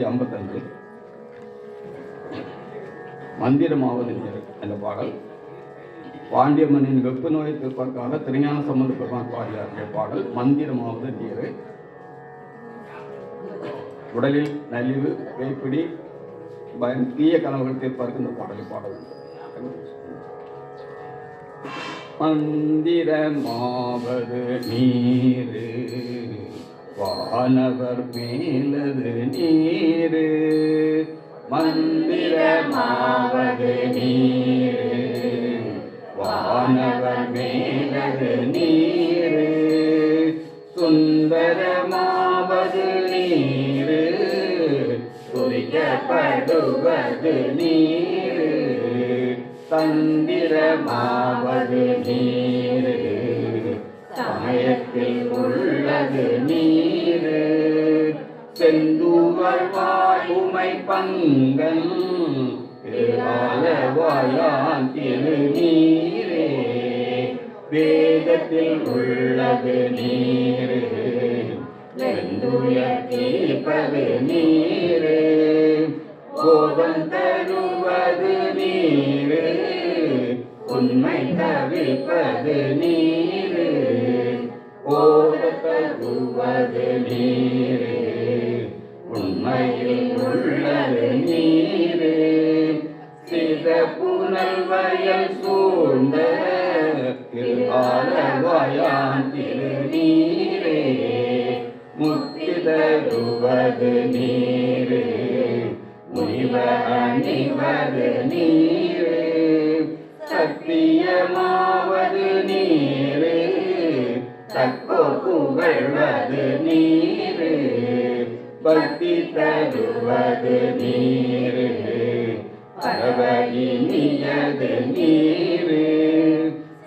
55 மந்திரமாவது நீர் என்ற பாடல் பாண்டியம்மனின் வெப்பு நோயை தீர்ப்பதற்காக திருஞான சம்பந்த பெருமான் பாடிய பாடல். மந்திரமாவது நீர். உடலில் நலிவு, பேய்ப்பிடி, பயம், தீய கனவுகள் தீர்ப்பதற்கு இந்த பாடலை பாட வேண்டும். மந்திரமாவது நீர், வானவர் மேலது நீர். மந்திரமாவது நீர், வானவர் மேலது நீர். சுந்தரமாவது நீர், குறிக்கப்படுவது நீர். தந்திரமாவது நீர், சமயத்தில் உள்ளது நீர். செந்தூவர் வாயுமை பங்கன் திருவாலவாயான் திருநீரே. வேதத்தில் உள்ளது நீர், வெந்துயர் தீர்ப்பது நீர். கோபம் தருவது நீர், உண்மை தவிப்பது நீர். ஓதப்படுவது நீர், உண்மையில் உள்ளது நீர். சித புனல் வயல் சூழ்ந்த திருவாலவாயான் திருநீரே. முக்தி தருவது நீர், முனிவ அணிவது நீர். சத்தியமாவது நீர், தக்கோ புகழ்வது நீர். பக்தி தருவது நீர், பரவகினியது நீர்.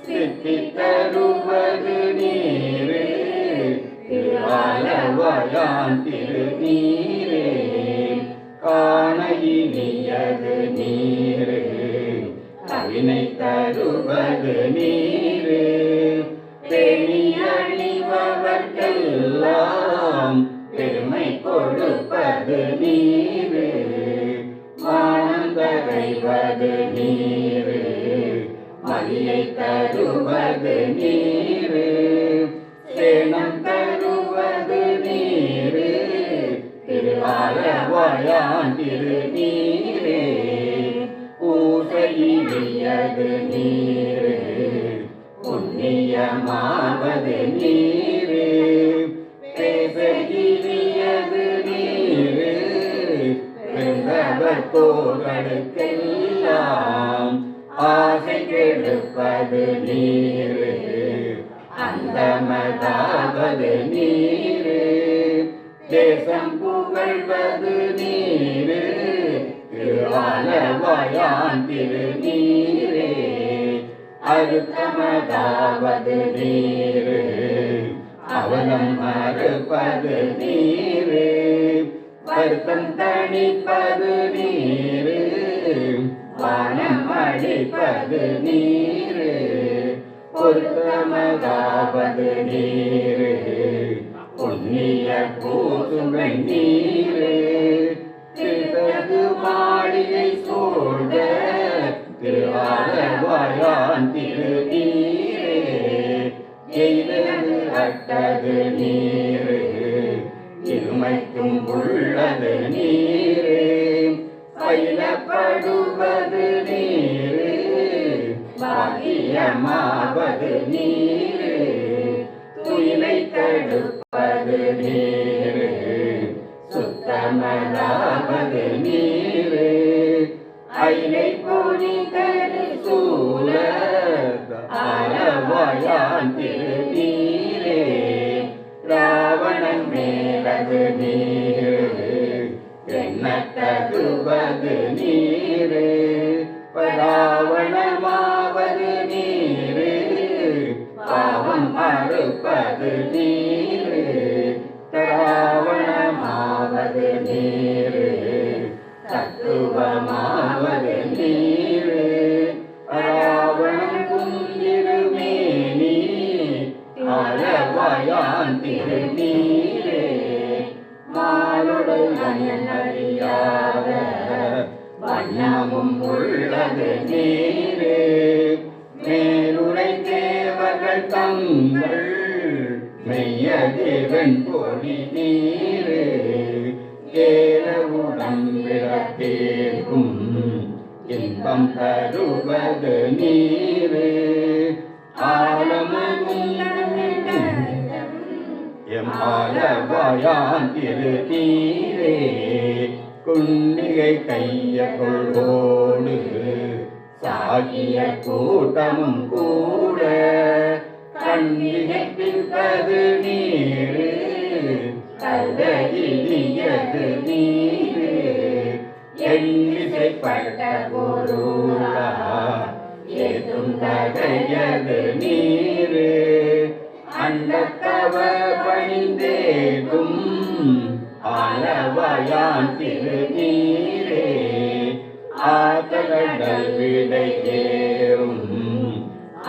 சித்தி தருவது நீர், திருவாலவாயான் திருநீரே. காணகினியது நீர், கவினை தருவது நீர். பெணியணிவர்க்கெல்லாம் பெருமை கொடுப்பது நீர். மானந்தரைவது நீர், மதியை தருவது நீர். சேனம் தருவது நீர், திருவாலவாயான் திருநீரே. பூசையியது நீர், புண்ணியமாவது நீர். பேசகிரியது நீர், பெருந்தவர் தோர்களுக்கெல்லாம் ஆசை கெடுப்பது நீர். அந்தமதாவது நீர், தேசம் புகழ்வது நீர். திருவாலவாயான் திருநீரே. அறுத்தமதாவது நீர், அவலம் மறுப்பது நீர். வருத்தம் தணிப்பது நீர், வானம் அழிப்பது நீர். பொருத்தமதாவது நீர், புண்ணிய பூசுமை நீர். திருத்தகு மாளிகை சூழ்ந்த திருவாலவாயான் திருநீரே. எய்தது அட்டது நீர், இருமைக்கும் உள்ளது நீர். பயிலப்படுவது நீர், பாக்கியமாவது நீர். துயிலை தடுப்பது நீர், சுத்தமதாவது நீர். அயிலை புனிதரு சூழ ஆலவாயான் திருநீரே. ராவணன் மேலது நீர், எண்ணத்தகுவது நீர். பராவணமாவது நீர், பாவம் அறுப்பது நீர். ராவணமாவது நீர், தத்துவமாவது நீர். ராவணன் குந்திருமேனி, ஆலவாயான் திருநீரே. மாலுடை அறியாத வண்ணமும் உள்ளது நீரே. மேலுரை தேவர்கள் தங்கள் மெய்யதிவன் பொழி நீரே. ஏலவுடன் விளக்கேற்கும் இன்பம் தருவது நீரே. ஆலமும் எம் ஆலவாயான் திரு நீரே. குண்டிகை கைய கொள்வோடு சாகிய கூட்டமும் கூட கண்டிகை பின்பது நீரு கல்வியது நீரு. எண்ணிசைப்பட்ட பொருளா ஏற்றும் தகையது நீரு. அண்டத்தவ பணிந்தேடும் ஆலவாயான் திரு நீரே. ஆத்தகடல் விடை ஏறும்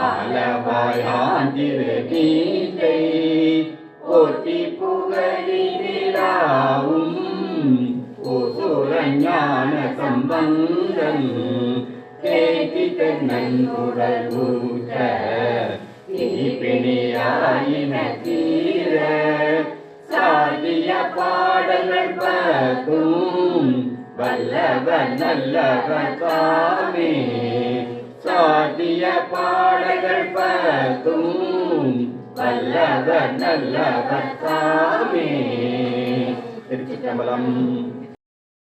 ஆலவாயான் திரு நீரை. போற்றி புகழிலாவும் ஓசுரஞான சம்பந்தன் தேதி தென்னன் உடல் ஊற்ற தீப்பிணியாயின தீர. சாதிய பாடல்கள் பத்தும் வல்லவர் நல்லவர் தாமே. சாதிய பாடல்கள் பத்தும் வல்லவர் நல்லவர் தாமே. திருச்சிற்றம்பலம்.